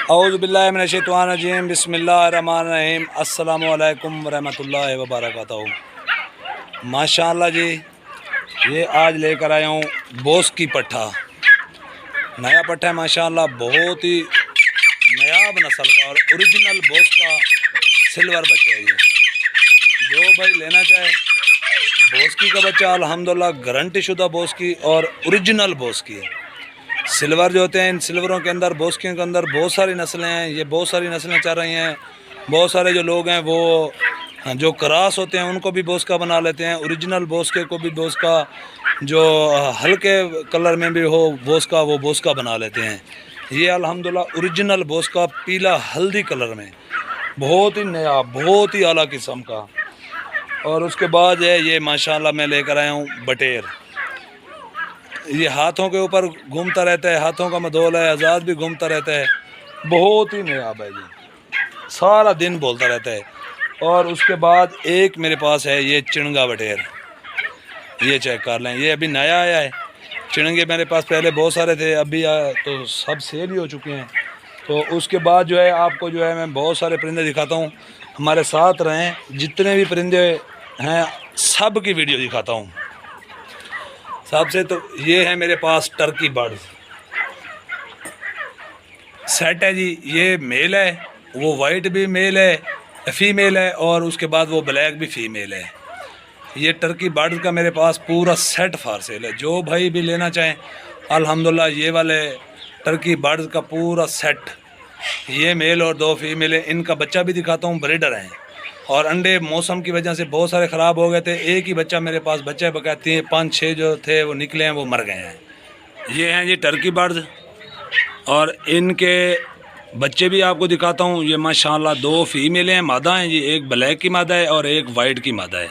औज़ु बिल्लाहि मिनश शैतानिर रजीम बिस्मिल्लाहिर रहमानिर रहीम अस्सलामु अलैकुम वरहमतुल्लाहि वबरकातुहू। माशाअल्लाह जी, ये आज लेकर आया हूँ बोस की पट्ठा। नया पट्ठा है माशाअल्लाह, बहुत ही नायाब नस्ल का और ओरिजिनल बोस का सिल्वर बच्चा है ये। जो भाई लेना चाहे बोस की का बच्चा अल्हम्दुलिल्लाह गारंटी शुदा बोस की और ओरिजिनल बोस की है। सिल्वर जो होते हैं, इन सिल्वरों के अंदर बोस्कियों के अंदर बहुत सारी नस्लें हैं। ये बहुत सारी नस्लें चल रही हैं। बहुत सारे जो लोग हैं वो जो क्रास होते हैं उनको भी बोस का बना लेते हैं। ओरिजिनल बोस के को भी बोस का, जो हल्के कलर में भी हो बोस का, वो बोस का बना लेते हैं। ये अल्हम्दुलिल्लाह ओरिजिनल बोस का पीला हल्दी कलर में, बहुत ही नया, बहुत ही आला किस्म का। और उसके बाद है ये माशाल्लाह मैं लेकर आया हूँ बटेर। ये हाथों के ऊपर घूमता रहता है, हाथों का मदोल है, आज़ाद भी घूमता रहता है। बहुत ही नायाब है जी, सारा दिन बोलता रहता है। और उसके बाद एक मेरे पास है ये चिणगा बटेर, ये चेक कर लें, ये अभी नया आया है। चिणगे मेरे पास पहले बहुत सारे थे, अभी तो सब सेल ही हो चुके हैं। तो उसके बाद जो है आपको जो है मैं बहुत सारे परिंदे दिखाता हूँ, हमारे साथ रहें। जितने भी परिंदे हैं सब की वीडियो दिखाता हूँ। सबसे तो ये है मेरे पास टर्की बर्ड सेट है जी। ये मेल है, वो वाइट भी मेल है, फीमेल है, और उसके बाद वो ब्लैक भी फीमेल है। ये टर्की बर्ड का मेरे पास पूरा सेट फॉर सेल है। जो भाई भी लेना चाहें अल्हम्दुलिल्लाह ये वाले टर्की बर्ड का पूरा सेट। ये मेल और 2 फीमेल है। इनका बच्चा भी दिखाता हूँ, ब्रीडर हैं। और अंडे मौसम की वजह से बहुत सारे ख़राब हो गए थे। एक ही बच्चा मेरे पास बच्चे बकाती हैं, 5-6 जो थे वो निकले हैं, वो मर गए हैं। ये हैं जी टर्की बर्ड्स, और इनके बच्चे भी आपको दिखाता हूँ। ये माशाल्लाह 2 फीमेल हैं, मादा हैं जी। एक ब्लैक की मादा है और एक वाइट की मादा है,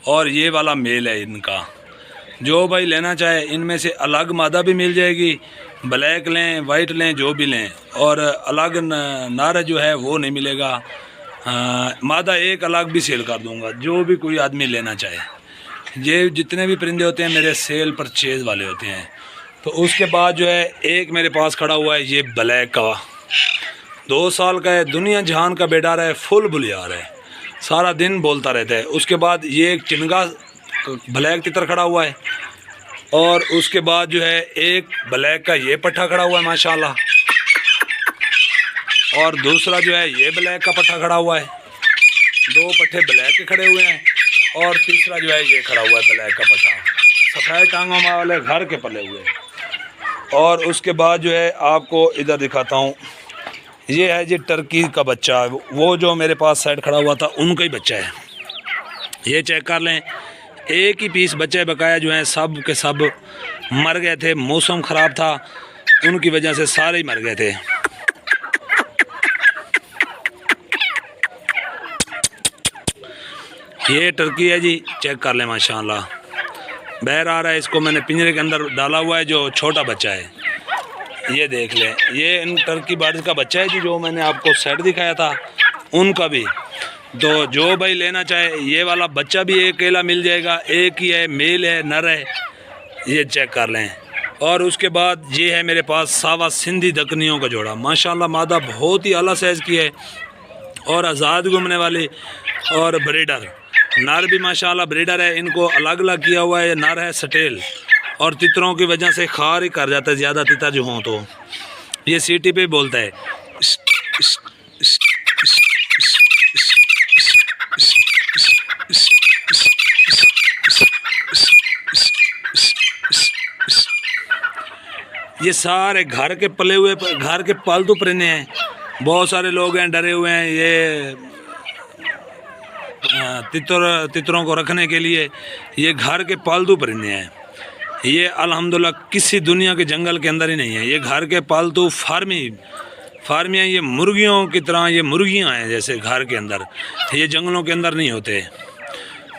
और ये वाला मेल है इनका। जो भाई लेना चाहे इनमें से अलग मादा भी मिल जाएगी, ब्लैक लें वाइट लें जो भी लें, और अलग नर जो है वो नहीं मिलेगा। मादा एक अलग भी सेल कर दूंगा, जो भी कोई आदमी लेना चाहे। ये जितने भी परिंदे होते हैं मेरे सेल परचेज वाले होते हैं। तो उसके बाद जो है एक मेरे पास खड़ा हुआ है ये ब्लैक का, 2 साल का है, दुनिया जहान का बेडार है, फुल बुलियार है, सारा दिन बोलता रहता है। उसके बाद ये एक चिनगा ब्लैक तितर खड़ा हुआ है, और उसके बाद जो है एक ब्लैक का ये पट्ठा खड़ा हुआ है माशाल्लाह, और दूसरा जो है ये ब्लैक का पट्ठा खड़ा हुआ है। 2 पट्ठे ब्लैक के खड़े हुए हैं, और तीसरा जो है ये खड़ा हुआ है ब्लैक का पट्ठा, सफ़ेद टांगों वाले घर के पले हुए। और उसके बाद जो है आपको इधर दिखाता हूँ, ये है जी टर्की का बच्चा, वो जो मेरे पास साइड खड़ा हुआ था उनका ही बच्चा है। ये चेक कर लें, एक ही पीस बच्चे बकाया जो हैं सब के सब मर गए थे। मौसम ख़राब था, उनकी वजह से सारे ही मर गए थे। ये टर्की है जी, चेक कर लें माशाल्लाह। बाहर आ रहा है, इसको मैंने पिंजरे के अंदर डाला हुआ है, जो छोटा बच्चा है ये देख लें। ये इन टर्की बर्ड्स का बच्चा है जी, जो मैंने आपको सेट दिखाया था उनका भी। तो जो भाई लेना चाहे ये वाला बच्चा भी एक अकेला मिल जाएगा, एक ही है, मेल है नर है, ये चेक कर लें। और उसके बाद ये है मेरे पास सावा सिंधी दकनियों का जोड़ा, माशाल्लाह मादा बहुत ही आला साइज़ की है और आज़ाद घूमने वाली, और ब्रीडर नर भी माशाल्लाह ब्रीडर है। इनको अलग अलग किया हुआ है। ये नर है स्टेल, और तितरों की वजह से खार ही कर जाता है, ज़्यादा तितर जो हों तो ये सीटी पे बोलता है। ये सारे घर के पले हुए, घर के पालतू परिंदे हैं। बहुत सारे लोग हैं डरे हुए हैं ये तितरों को रखने के लिए। ये घर के पालतू परिंदे हैं। ये अल्हम्दुलिल्लाह किसी दुनिया के जंगल के अंदर ही नहीं है, ये घर के पालतू फार्मियाँ। ये मुर्गियों की तरह ये मुर्गियाँ हैं जैसे घर के अंदर, ये जंगलों के अंदर नहीं होते।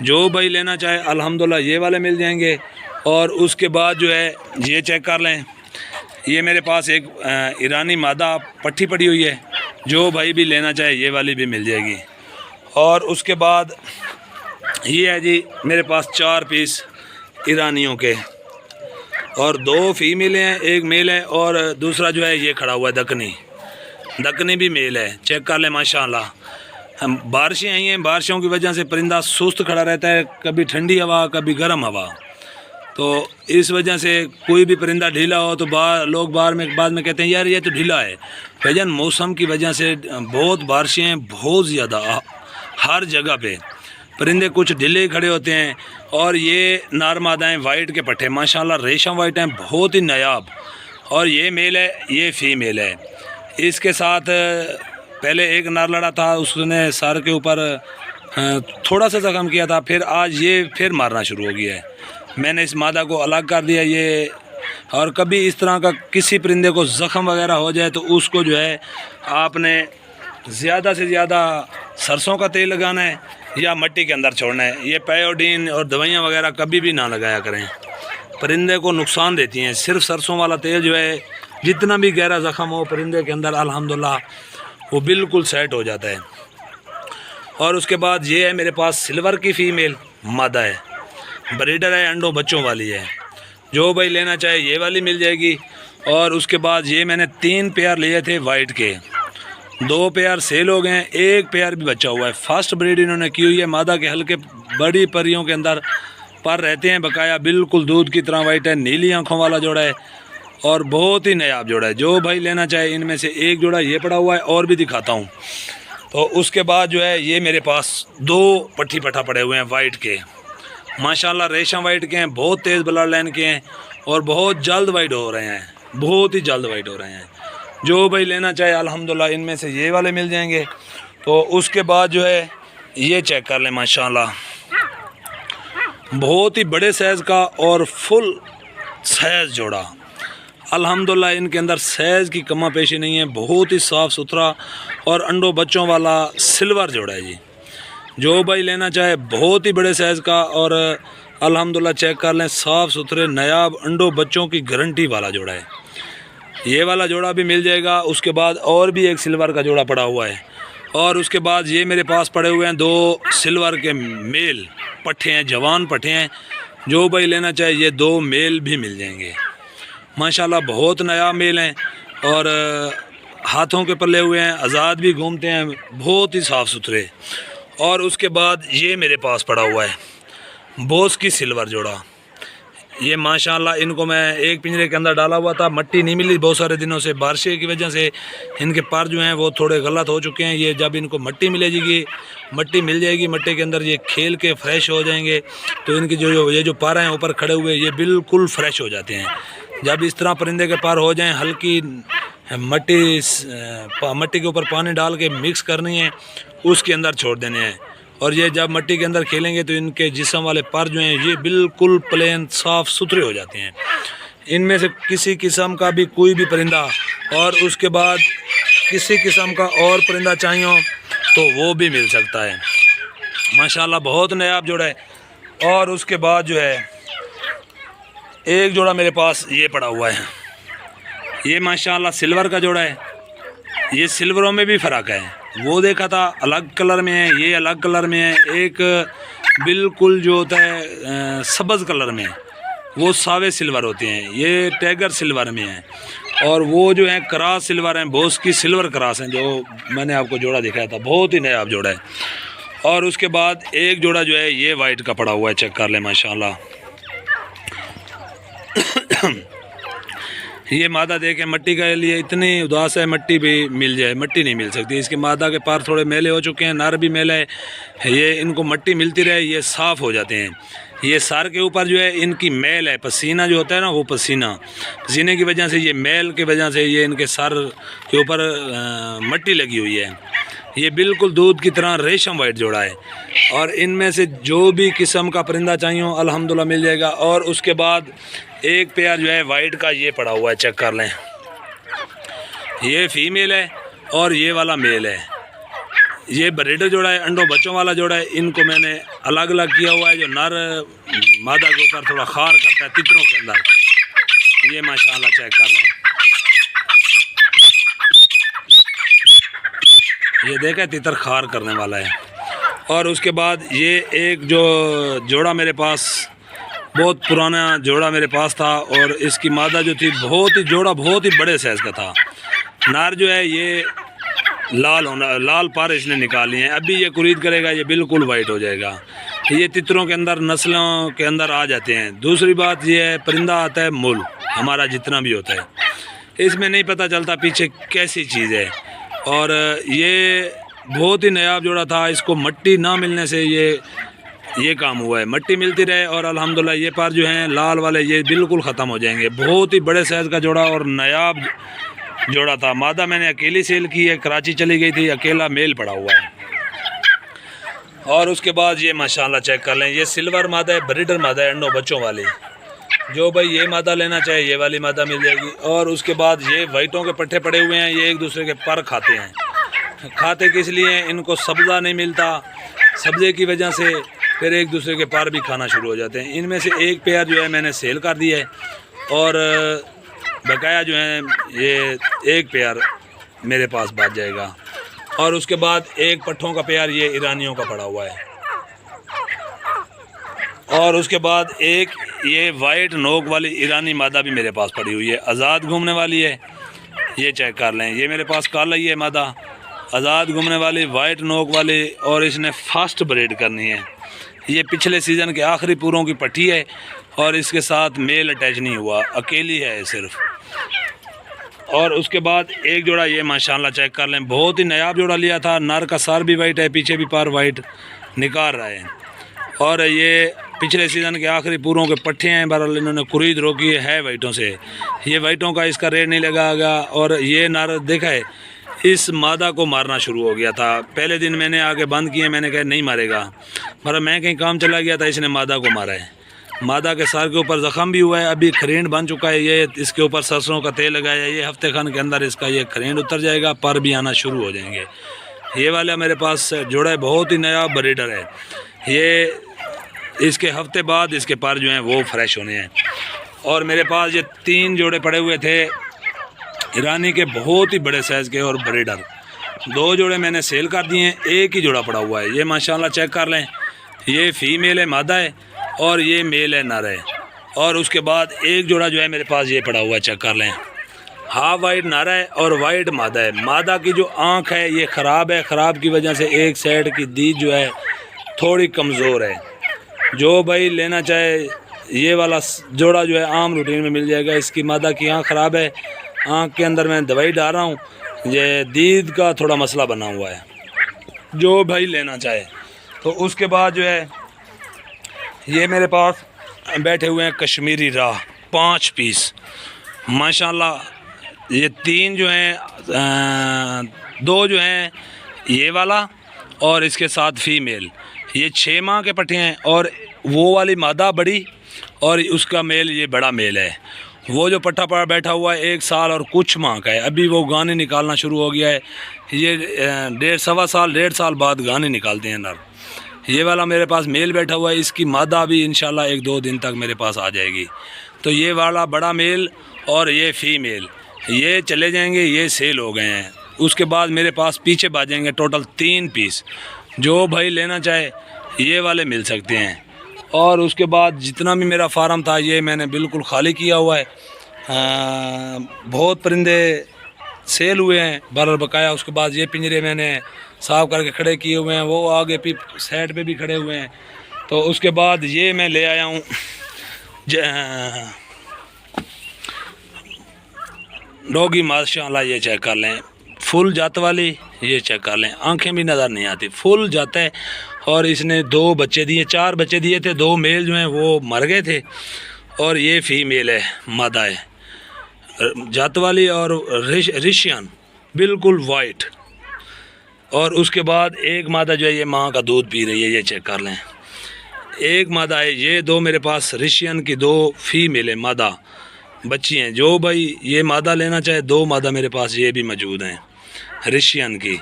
जो भाई लेना चाहे अल्हम्दुलिल्लाह ये वाले मिल जाएंगे। और उसके बाद जो है ये चेक कर लें, ये मेरे पास एक ईरानी मादा पट्टी पड़ी हुई है, जो भाई भी लेना चाहे ये वाली भी मिल जाएगी। और उसके बाद ये है जी मेरे पास 4 पीस ईरानियों के, और 2 फीमेल हैं, एक मेल है, और दूसरा जो है ये खड़ा हुआ है दकनी। दक्कनी भी मेल है, चेक कर लें माशाल्लाह। हम बारिशें आई हैं, बारिशों की वजह से परिंदा सुस्त खड़ा रहता है, कभी ठंडी हवा कभी गर्म हवा, तो इस वजह से कोई भी परिंदा ढीला हो तो लोग बाद में कहते हैं यार ये तो ढीला है। भाईजान मौसम की वजह से बहुत बारिशें बहुत ज़्यादा हर जगह पे परिंदे कुछ ढीले खड़े होते हैं। और ये नार मादाएँ वाइट के पट्टे माशाल्लाह रेशम वाइट हैं, बहुत ही नायाब। और ये मेल है, ये फीमेल है। इसके साथ पहले एक नार लड़ा था, उसने सर के ऊपर थोड़ा सा ज़ख्म किया था, फिर आज ये फिर मारना शुरू हो गया है। मैंने इस मादा को अलग कर दिया ये। और कभी इस तरह का किसी परिंदे को ज़ख्म वगैरह हो जाए तो उसको जो है आपने ज़्यादा से ज़्यादा सरसों का तेल लगाना है या मिट्टी के अंदर छोड़ना है। ये पायोडीन और दवाइयाँ वगैरह कभी भी ना लगाया करें, परिंदे को नुकसान देती हैं। सिर्फ सरसों वाला तेल जो है, जितना भी गहरा ज़ख्म हो परिंदे के अंदर अल्हम्दुलिल्लाह वो बिल्कुल सेट हो जाता है। और उसके बाद ये है मेरे पास सिल्वर की फ़ीमेल मादा है, ब्रीडर है, अंडों बच्चों वाली है। जो भाई लेना चाहे ये वाली मिल जाएगी। और उसके बाद ये मैंने 3 पेयर लिए थे वाइट के, 2 पेयर सेल हो गए हैं, 1 पेयर भी बचा हुआ है। फर्स्ट ब्रीड इन्होंने की हुई है। मादा के हल्के बड़ी परियों के अंदर पर रहते हैं बकाया, बिल्कुल दूध की तरह वाइट है, नीली आँखों वाला जोड़ा है और बहुत ही नायाब जोड़ा है। जो भाई लेना चाहे इनमें से एक जोड़ा ये पड़ा हुआ है, और भी दिखाता हूँ। तो उसके बाद जो है ये मेरे पास 2 पट्ठी पट्ठा पड़े हुए हैं वाइट के, माशाल्लाह रेशम वाइट के हैं, बहुत तेज़ ब्लड लाइन के हैं और बहुत जल्द वाइट हो रहे हैं, बहुत ही जल्द वाइट हो रहे हैं। जो भाई लेना चाहे अल्हम्दुलिल्लाह इनमें से ये वाले मिल जाएंगे। तो उसके बाद जो है ये चेक कर लें माशाल्लाह, बहुत ही बड़े साइज़ का और फुल साइज़ जोड़ा अल्हम्दुलिल्लाह। इनके अंदर साइज़ की कमा पेशी नहीं है, बहुत ही साफ़ सुथरा और अंडों बच्चों वाला सिल्वर जोड़ा है जी। जो भाई लेना चाहे बहुत ही बड़े साइज़ का और अल्हम्दुलिल्लाह चेक कर लें, साफ़ सुथरे नायाब अंडों बच्चों की गारंटी वाला जोड़ा है। ये वाला जोड़ा भी मिल जाएगा। उसके बाद और भी एक सिल्वर का जोड़ा पड़ा हुआ है। और उसके बाद ये मेरे पास पड़े हुए हैं 2 सिल्वर के मेल पट्ठे हैं, जवान पट्ठे हैं। जो भाई लेना चाहे ये 2 मेल भी मिल जाएंगे माशाल्लाह, बहुत नया मेल हैं और हाथों के पल्ले हुए हैं, आज़ाद भी घूमते हैं, बहुत ही साफ़ सुथरे। और उसके बाद ये मेरे पास पड़ा हुआ है बोस की सिल्वर जोड़ा। ये माशाल्लाह इनको मैं एक पिंजरे के अंदर डाला हुआ था, मट्टी नहीं मिली बहुत सारे दिनों से, बारिश की वजह से इनके पर जो हैं वो थोड़े गलत हो चुके हैं। ये जब इनको मट्टी मिलेगी, मट्टी मिल जाएगी, मट्टी के अंदर ये खेल के फ्रेश हो जाएंगे तो इनकी जो ये जो पर हैं ऊपर खड़े हुए ये बिल्कुल फ्रेश हो जाते हैं। जब इस तरह परिंदे के पर हो जाएं, हल्की मट्टी के ऊपर पानी डाल के मिक्स करनी है, उसके अंदर छोड़ देने हैं। और ये जब मिट्टी के अंदर खेलेंगे तो इनके जिस्म वाले पर जो हैं ये बिल्कुल प्लेन साफ़ सुथरे हो जाते हैं। इनमें से किसी किस्म का भी कोई भी परिंदा और उसके बाद किसी किस्म का और परिंदा चाहिए हो तो वो भी मिल सकता है माशाल्लाह, बहुत नायाब जोड़ा है। और उसके बाद जो है एक जोड़ा मेरे पास ये पड़ा हुआ है, ये माशाल्लाह सिल्वर का जोड़ा है। ये सिल्वरों में भी फ़र्क है, वो देखा था अलग कलर में है, ये अलग कलर में है। एक बिल्कुल जो होता है सब्ज़ कलर में, वो सावे सिल्वर होते हैं, ये टाइगर सिल्वर में है। और वो जो है क्रॉस सिल्वर हैं, बोस की सिल्वर क्रॉस हैं, जो मैंने आपको जोड़ा दिखाया था, बहुत ही नायाब जोड़ा है। और उसके बाद एक जोड़ा जो है ये वाइट का पड़ा हुआ है, चेक कर लें माशाल्लाह। ये मादा देखें, मट्टी के लिए इतनी उदास है, मट्टी भी मिल जाए, मट्टी नहीं मिल सकती। इसके मादा के पार थोड़े मैले हो चुके हैं, नर भी मेला है, ये इनको मट्टी मिलती रहे ये साफ़ हो जाते हैं। ये सर के ऊपर जो है इनकी मैल है, पसीना जो होता है ना, वो पसीने की वजह से, ये मैल की वजह से ये इनके सर के ऊपर मट्टी लगी हुई है। ये बिल्कुल दूध की तरह रेशम वाइट जोड़ा है। और इनमें से जो भी किस्म का परिंदा चाहिए हो अल्हम्दुलिल्लाह मिल जाएगा। और उसके बाद एक पेयर जो है वाइट का ये पड़ा हुआ है, चेक कर लें, ये फीमेल है और ये वाला मेल है। ये ब्रीडर जोड़ा है, अंडों बच्चों वाला जोड़ा है। इनको मैंने अलग अलग किया हुआ है, जो नर मादा के ऊपर थोड़ा खार करता है तितरों के अंदर। ये माशाल्लाह चेक कर लें, ये देखें तितर खार करने वाला है। और उसके बाद ये एक जो जोड़ा मेरे पास, बहुत पुराना जोड़ा मेरे पास था, और इसकी मादा जो थी बहुत ही बड़े साइज़ का था। नार जो है ये लाल पार इसने निकाली हैं। अभी ये कुरीद करेगा, ये बिल्कुल वाइट हो जाएगा। ये तितरों के अंदर, नस्लों के अंदर आ जाते हैं। दूसरी बात ये है, परिंदा आता है मुल, हमारा जितना भी होता है, इसमें नहीं पता चलता पीछे कैसी चीज़ है। और ये बहुत ही नायाब जोड़ा था। इसको मट्टी ना मिलने से ये काम हुआ है। मट्टी मिलती रहे और अल्हम्दुलिल्लाह ये पार जो हैं लाल वाले ये बिल्कुल ख़त्म हो जाएंगे। बहुत ही बड़े साइज़ का जोड़ा और नायाब जोड़ा था। मादा मैंने अकेली सेल की है, कराची चली गई थी, अकेला मेल पड़ा हुआ है। और उसके बाद ये माशाल्लाह चेक कर लें, ये सिल्वर मादा है, ब्रीडर मादा है, अंडों बच्चों वाली। जो भाई ये मादा लेना चाहे ये वाली मादा मिल जाएगी। और उसके बाद ये वाइटों के पट्टे पड़े हुए हैं, ये एक दूसरे के पर खाते हैं। खाते किस लिए? इनको सब्ज़ा नहीं मिलता, सब्ज़े की वजह से फिर एक दूसरे के पर भी खाना शुरू हो जाते हैं। इनमें से एक पेयर जो है मैंने सेल कर दिया है और बकाया जो है ये एक पेयर मेरे पास बच जाएगा। और उसके बाद एक पट्ठों का पेयर ये ईरानियों का पड़ा हुआ है। और उसके बाद एक ये वाइट नोक वाली ईरानी मादा भी मेरे पास पड़ी हुई है, आज़ाद घूमने वाली है। ये चेक कर लें, ये मेरे पास काला ही है मादा, आज़ाद घूमने वाली, वाइट नोक वाली। और इसने फास्ट ब्रीड करनी है। ये पिछले सीज़न के आखिरी पूरों की पट्टी है और इसके साथ मेल अटैच नहीं हुआ, अकेली है सिर्फ। और उसके बाद एक जोड़ा ये माशाल्लाह चेक कर लें, बहुत ही नायाब जोड़ा लिया था। नर का सर भी वाइट है, पीछे भी पार वाइट निकाल रहे हैं। और ये पिछले सीज़न के आखिरी पूरों के पट्टे हैं। बहरहाल इन्होंने कुरीद रोकी है वाइटों से। ये वाइटों का इसका रेट नहीं लगागा। और ये नर देखा है, इस मादा को मारना शुरू हो गया था। पहले दिन मैंने आके बंद किए, मैंने कहा नहीं मारेगा, मगर मैं कहीं काम चला गया था, इसने मादा को मारा है। मादा के सर के ऊपर ज़ख़म भी हुआ है, अभी खरेंड बन चुका है। ये इसके ऊपर सरसों का तेल लगाया है, ये हफ्ते खान के अंदर इसका ये खरेंड उतर जाएगा, पर भी आना शुरू हो जाएंगे। ये वाला मेरे पास जोड़ा है, बहुत ही नया ब्रीडर है। ये इसके हफ्ते बाद इसके पर जो हैं वो फ्रेश होने हैं। और मेरे पास ये 3 जोड़े पड़े हुए थे ईरानी के, बहुत ही बड़े साइज़ के और ब्रीडर। 2 जोड़े मैंने सेल कर दिए हैं, एक ही जोड़ा पड़ा हुआ है। ये माशाल्लाह चेक कर लें, ये फीमेल है मादा है और ये मेल है नर है। और उसके बाद एक जोड़ा जो है मेरे पास ये पड़ा हुआ है, चेक कर लें, हाफ वाइट नर है और वाइट मादा है। मादा की जो आँख है ये ख़राब है, ख़राब की वजह से एक साइड की दीद जो है थोड़ी कमज़ोर है। जो भाई लेना चाहे ये वाला जोड़ा जो है आम रूटीन में मिल जाएगा। इसकी मादा की आँख ख़राब है, आँख के अंदर मैं दवाई डाल रहा हूँ, ये दीद का थोड़ा मसला बना हुआ है। जो भाई लेना चाहे तो उसके बाद जो है ये मेरे पास बैठे हुए हैं कश्मीरी राह 5 पीस माशाल्लाह। ये 3 जो हैं, 2 जो हैं ये वाला और इसके साथ फीमेल, ये 6 माह के पट्टे हैं। और वो वाली मादा बड़ी और उसका मेल ये बड़ा मेल है। वो जो पट्टा पर बैठा हुआ है 1 साल और कुछ माह का है, अभी वो गाने निकालना शुरू हो गया है। ये 1.5 साल बाद गाने निकालते हैं नर। ये वाला मेरे पास मेल बैठा हुआ है, इसकी मादा भी इंशाल्लाह 1-2 दिन तक मेरे पास आ जाएगी। तो ये वाला बड़ा मेल और ये फीमेल ये चले जाएंगे, ये सेल हो गए हैं। उसके बाद मेरे पास पीछे बाजेंगे टोटल 3 पीस। जो भाई लेना चाहे ये वाले मिल सकते हैं। और उसके बाद जितना भी मेरा फार्म था ये मैंने बिल्कुल खाली किया हुआ है। बहुत परिंदे सेल हुए हैं बहरहाल बकाया। उसके बाद ये पिंजरे मैंने साफ करके खड़े किए हुए हैं, वो आगे भी साइड पे भी खड़े हुए हैं। तो उसके बाद ये मैं ले आया हूँ डॉगी माशाल्लाह। ये चेक कर लें, फुल जात वाली, ये चेक कर लें, आंखें भी नज़र नहीं आती, फुल जाता है। और इसने 2 बच्चे दिए, 4 बच्चे दिए थे। 2 मेल जो हैं वो मर गए थे और ये फीमेल है, मादा है जात वाली और रिशियन बिल्कुल वाइट। और उसके बाद एक मादा जो है ये माँ का दूध पी रही है, ये चेक कर लें, एक मादा है। ये 2 मेरे पास रिशियन की 2 फीमेल है, मादा बच्ची हैं। जो भाई ये मादा लेना चाहे 2 मादा मेरे पास ये भी मौजूद हैं रिशियन की।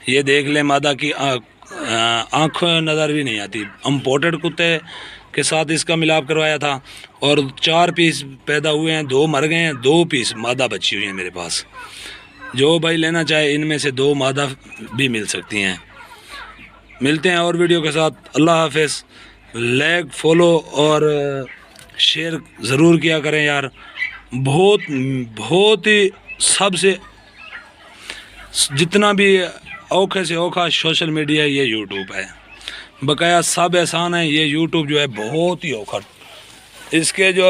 ये देख लें, मादा की आँख नज़र भी नहीं आती। इम्पोर्टेड कुत्ते के साथ इसका मिलाप करवाया था और 4 पीस पैदा हुए हैं, 2 मर गए हैं, 2 पीस मादा बची हुई हैं मेरे पास। जो भाई लेना चाहे इनमें से 2 मादा भी मिल सकती हैं। मिलते हैं और वीडियो के साथ। अल्लाह हाफिज़। लाइक, फॉलो और शेयर ज़रूर किया करें यार। बहुत ही जितना भी औखे से औखा सोशल मीडिया ये यूट्यूब है, बकाया सब एहसान है। ये यूट्यूब जो है बहुत ही औखा, इसके जो